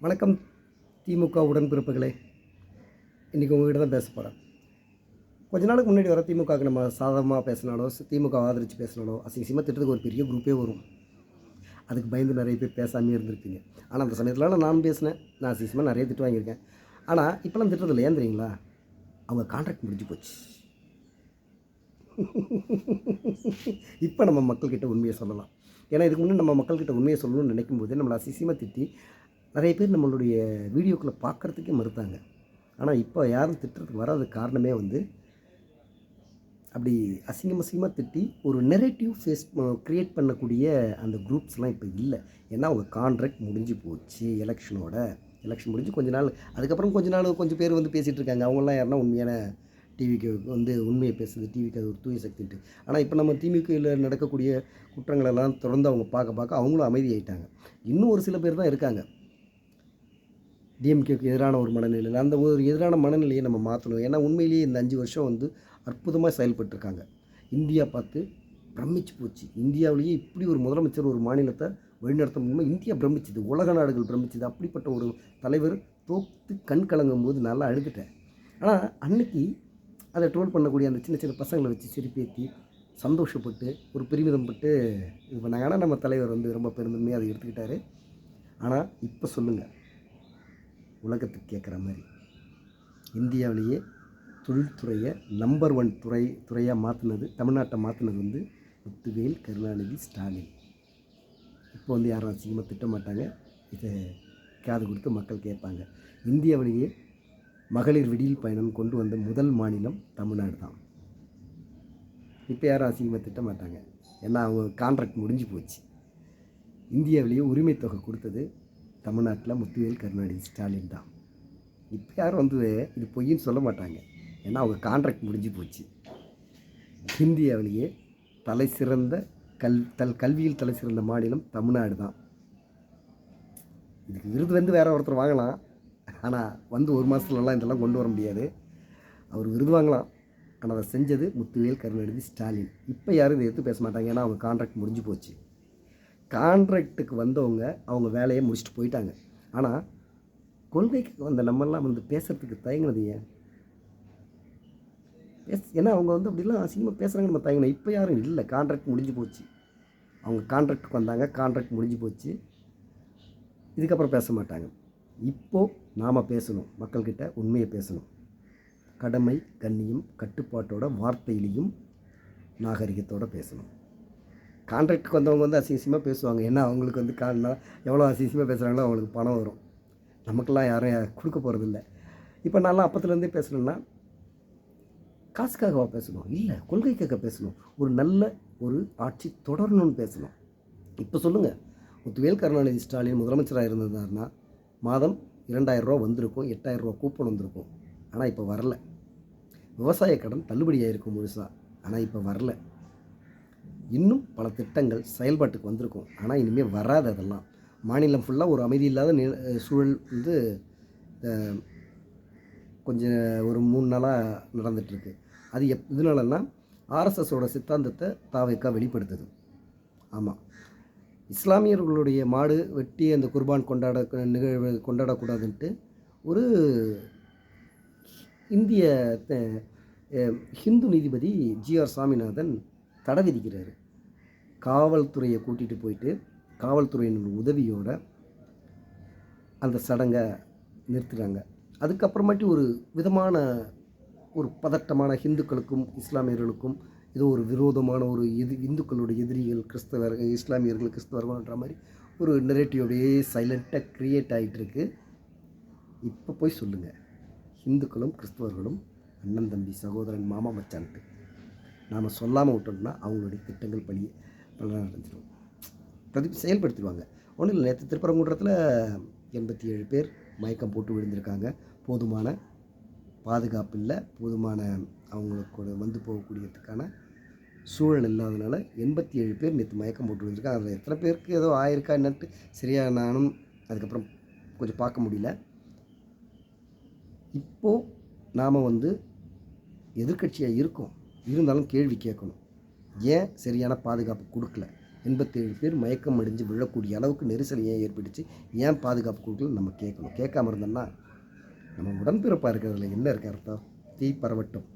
வணக்கம் திமுக உடன்பிறப்புகளே. இன்றைக்கி உங்கள்கிட்ட தான் பேச போகிறேன். கொஞ்ச நாளுக்கு முன்னாடி வர திமுகவுக்கு நம்ம சாதகமாக பேசினாலோ திமுக ஆதரித்து பேசினாலோ அசிங்கமாக திட்டத்துக்கு ஒரு பெரிய குரூப்பே வரும். அதுக்கு பயந்து நிறைய பேர் பேசாமே இருந்திருப்பீங்க. ஆனால் அந்த சமயத்தில் நானும் பேசினேன். நான் அசிங்கமாக நிறைய திட்டு வாங்கியிருக்கேன். ஆனால் இப்போலாம் திட்டத்தில் ஏன் தெரியுங்களா? அவங்க கான்ட்ராக்ட் முடிஞ்சு போச்சு. இப்போ நம்ம மக்கள்கிட்ட உண்மையை சொல்லலாம். ஏன்னா இதுக்கு முன்னே நம்ம மக்கள்கிட்ட உண்மையை சொல்லணும்னு நினைக்கும் போதே நம்மளை அசிங்கமாக திட்டி நிறைய பேர் நம்மளுடைய வீடியோக்களை பார்க்குறதுக்கே மறுத்தாங்க. ஆனால் இப்போ யாரும் திட்டுறதுக்கு வராத காரணமே அப்படி அசிங்கமாக திட்டி ஒரு நெரேட்டிவ் க்ரியேட் பண்ணக்கூடிய அந்த குரூப்ஸ்லாம் இப்போ இல்லை. ஏன்னா அவங்க கான்ட்ராக்ட் முடிஞ்சு போச்சு. எலெக்ஷன் முடிஞ்சு கொஞ்ச நாள், அதுக்கப்புறம் கொஞ்சம் பேர் பேசிகிட்டு இருக்காங்க. அவங்களாம் யாருன்னா உண்மையான டிவிக்கு உண்மையை பேசுது, டிவிக்கு அது ஒரு தூய சக்தின்ட்டு. ஆனால் இப்போ நம்ம திமுகவில் நடக்கக்கூடிய குற்றங்களெல்லாம் தொடர்ந்து அவங்க பார்க்க அவங்களும் அமைதியாயிட்டாங்க. இன்னும் ஒரு சில பேர் தான் இருக்காங்க டிஎம்கேக்கு எதிரான ஒரு மனநிலையில். அந்த ஒரு எதிரான மனநிலையை நம்ம மாற்றணும். ஏன்னா உண்மையிலேயே இந்த 5 வருஷம் அற்புதமாக செயல்பட்டுருக்காங்க. இந்தியா பார்த்து பிரமிச்சு போச்சு. இந்தியாவிலேயே இப்படி ஒரு முதலமைச்சர் ஒரு மாநிலத்தை வழிநடத்த முடியுமா? இந்தியா பிரமிச்சுது, உலக நாடுகள் பிரமிச்சுது. அப்படிப்பட்ட ஒரு தலைவர் தோற்று கண் கலங்கும் போது நல்லா அழுதுட்டேன். ஆனால் அன்னைக்கு அதை ட்ரோல் பண்ணக்கூடிய அந்த சின்ன சின்ன பசங்களை வச்சு சிரிப்பேற்றி சந்தோஷப்பட்டு ஒரு பெருமிதம் பட்டு இது பண்ணாங்க. ஆனால் நம்ம தலைவர் ரொம்ப பெருந்தன்மையாக அதை எடுத்துக்கிட்டாரு. ஆனால் இப்போ சொல்லுங்கள், உலகத்துக்கு கேட்குற மாதிரி இந்தியாவிலேயே தொழில்துறையை நம்பர் 1 துறையாக மாற்றினது, தமிழ்நாட்டை மாற்றினது முத்துவேல் கருணாநிதி ஸ்டாலின். இப்போ யாரும் அசிங்கமாக திட்ட மாட்டாங்க. இதை காது கொடுத்து மக்கள் கேட்பாங்க. இந்தியாவிலேயே மகளிர் விடியல் பயணம் கொண்டு வந்த முதல் மாநிலம் தமிழ்நாடு தான். இப்போ யாரும் அசிங்கமாக திட்ட மாட்டாங்க. ஏன்னா அவங்க கான்ட்ராக்ட் முடிஞ்சு போச்சு. இந்தியாவிலேயே உரிமை தொகை கொடுத்தது தமிழ்நாட்டில் முத்துவேல் கருணாநிதி ஸ்டாலின் தான். இப்போ யாரும் இது பொய்ன்னு சொல்ல மாட்டாங்க. ஏன்னா அவங்க கான்ட்ராக்ட் முடிஞ்சு போச்சு. இந்தியாவிலேயே தலை சிறந்த கல்வியில் தலை சிறந்த மாநிலம் தமிழ்நாடு தான். இதுக்கு விருது வேறு ஒருத்தர் வாங்கலாம். ஆனால் ஒரு மாதத்துலலாம் இதெல்லாம் கொண்டு வர முடியாது. அவர் விருது வாங்கலாம், ஆனால் அதை செஞ்சது முத்துவேல் கருணாநிதி ஸ்டாலின். இப்போ யாரும் இதை எடுத்து பேச மாட்டாங்க. ஏன்னா அவங்க கான்ட்ராக்ட் முடிஞ்சு போச்சு. கான்ட்ராக்டுக்கு வந்தவங்க அவங்க வேலையை முடிச்சுட்டு போயிட்டாங்க. ஆனால் கொள்கைக்கு வந்த நம்மெல்லாம் பேசுகிறதுக்கு தயங்கினது ஏன்? ஏன்னா அவங்க அப்படிலாம் அசிங்கமாக பேசுகிறாங்க, நம்ம தயங்கணும். இப்போ யாரும் இல்லை, கான்ட்ராக்ட் முடிஞ்சு போச்சு. அவங்க கான்ட்ராக்டுக்கு வந்தாங்க, கான்ட்ராக்ட் முடிஞ்சு போச்சு. இதுக்கப்புறம் பேச மாட்டாங்க. இப்போது நாம் பேசணும், மக்கள்கிட்ட உண்மையை பேசணும். கடமை, கண்ணியம், கட்டுப்பாட்டோட, வார்த்தையிலையும் நாகரிகத்தோடு பேசணும். கான்ட்ராக்டுக்கு வந்தவங்க அசிங்கமாக பேசுவாங்க. ஏன்னா அவங்களுக்கு எவ்வளோ அசிங்கமாக பேசுகிறாங்களோ அவங்களுக்கு பணம் வரும். நமக்கெல்லாம் யாரும் கொடுக்க போகிறதில்ல. இப்போ நான்லாம் அப்பத்துலேருந்தே பேசணுன்னா காசுக்காகவா பேசணும்? இல்லை, கொள்கைக்காக பேசணும். ஒரு நல்ல ஆட்சி தொடரணும்னு பேசணும். இப்போ சொல்லுங்கள், முத்துவேல் கருணாநிதி ஸ்டாலின் முதலமைச்சராக இருந்ததுன்னா மாதம் 2000 ரூபா வந்திருக்கும், 8000 ரூபா கூப்பன் வந்திருக்கும். ஆனால் இப்போ வரல. விவசாய கடன் தள்ளுபடியாக இருக்கும் முழுசாக, ஆனால் இப்போ வரல. இன்னும் பல திட்டங்கள் செயல்பாட்டுக்கு வந்திருக்கும், ஆனால் இனிமேல் வராது. அதெல்லாம் மாநிலம் ஃபுல்லாக ஒரு அமைதி இல்லாத சூழல் கொஞ்சம் ஒரு 3 நாளாக நடந்துகிட்ருக்கு. அது இதனாலன்னா ஆர்எஸ்எஸோட சித்தாந்தத்தை தாவேக்கா வெளிப்படுத்துது. ஆமாம், இஸ்லாமியர்களுடைய மாடு வெட்டி அந்த குர்பான் நிகழ்வு கொண்டாடக்கூடாதுன்ட்டு ஒரு இந்திய ஹிந்து நீதிபதி ஜிஆர் சாமிநாதன் தடை விதிக்கிறார். காவல்துறையை கூட்டிகிட்டு போயிட்டு காவல்துறையினர் உதவியோட அந்த சடங்கை நிறுத்துகிறாங்க. அதுக்கப்புறமாட்டி ஒரு விதமான ஒரு பதட்டமான ஹிந்துக்களுக்கும் இஸ்லாமியர்களுக்கும் ஏதோ ஒரு விரோதமான இந்துக்களுடைய எதிரிகள் இஸ்லாமியர்கள் கிறிஸ்தவர்கள்ன்ற மாதிரி ஒரு நெரேட்டிவ் அப்படியே சைலண்ட்டாக க்ரியேட் ஆகிட்டுருக்கு. இப்போ போய் சொல்லுங்கள், ஹிந்துக்களும் கிறிஸ்தவர்களும் அண்ணன் தம்பி சகோதரன் மாமா மச்சான்ட்டு நாம் சொல்லாமல் விட்டோம்னா அவங்களுடைய திட்டங்கள் பலனாக நடந்துடும், செயல்படுத்திடுவாங்க. ஒன்றும் இல்லை, நேற்று திருப்பரங்குன்றத்தில் 87 பேர் மயக்கம் போட்டு விழுந்திருக்காங்க. போதுமான பாதுகாப்பு இல்லை, போதுமான அவங்களுக்கு போகக்கூடியதுக்கான சூழல் இல்லாதனால 87 பேர் நேற்று மயக்கம் போட்டு விழுந்திருக்காங்க. அதில் எத்தனை பேருக்கு ஏதோ ஆயிருக்கா என்னட்டு சரியாக நானும் அதுக்கப்புறம் கொஞ்சம் பார்க்க முடியல. இப்போது நாம் எதிர்க்கட்சியாக இருக்கோம், இருந்தாலும் கேள்வி கேட்கணும். ஏன் சரியான பாதுகாப்பு கொடுக்கல? 87 பேர் மயக்கம் அடைஞ்சு விழக்கூடிய அளவுக்கு நெரிசல் ஏன் ஏற்பட்டுச்சு, ஏன் பாதுகாப்பு கொடுக்கல நம்ம கேட்கணும். கேட்காம இருந்தோம்னா நம்ம உடன்பிறப்பாக இருக்கிறதுல என்ன இருக்க அர்த்தம்? தீ பரவட்டும்.